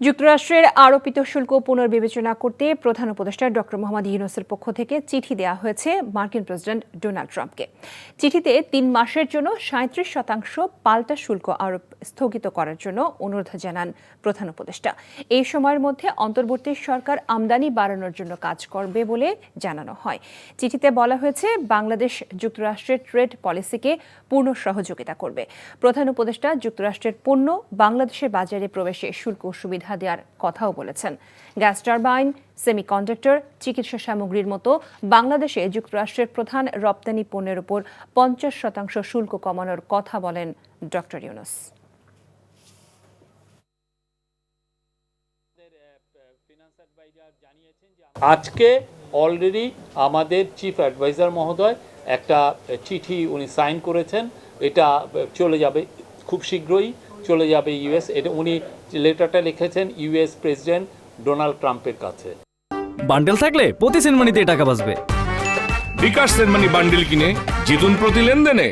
যুক্তরাষ্ট্রের আরোপিত শুল্ক পুনর্বিবেচনা করতে প্রধান উপদেষ্টা ডক্টর মোহাম্মদ ইউনূসের পক্ষ থেকে চিঠি দেওয়া হয়েছে মার্কিন প্রেসিডেন্ট ডোনাল্ড ট্রাম্পকে। চিঠিতে ৩ মাসের জন্য ৩৭% পাল্টা শুল্ক আরোপ স্থগিত করার জন্য অনুরোধ জানান প্রধান উপদেষ্টা। এই সময়ের মধ্যে অন্তর্বর্তী সরকার আমদানি বাড়ানোর জন্য কাজ করবে বলে জানানো হয়। চিঠিতে বলা হয়েছে বাংলাদেশ যুক্তরাষ্ট্রের ট্রেড পলিসিকে পূর্ণ সহযোগিতা করবে। প্রধান উপদেষ্টা যুক্তরাষ্ট্রের পণ্য বাংলাদেশের বাজারে প্রবেশে শুল্ক সুবিধা দেওয়ার কথাও বলেছেন। গ্যাস টারবাইন, সেমিকন্ডাক্টর, চিকিৎসা সামগ্রীর মতো বাংলাদেশে যুক্তরাষ্ট্রের প্রধান রপ্তানি পণ্যের উপর ৫০% শুল্ক কমানোর কথা বলেন ডক্টর ইউনূস। আজকে অলরেডি আমাদের চিফ অ্যাডভাইজার মহোদয় একটা চিঠি উনি সাইন করেছেন। এটা চলে যাবে খুব শীঘ্রই চলে যাবে ইউএস। এটা উনি লেটারটা লিখেছেন ইউএস প্রেসিডেন্ট ডোনাল্ড ট্রাম্পের কাছে। বান্ডেল থাকলে প্রতি সেনমানিতে টাকা বাঁচবে। বিকাশ সেনমানি বান্ডেল কিনে জিতুন প্রতি লেনদেনে।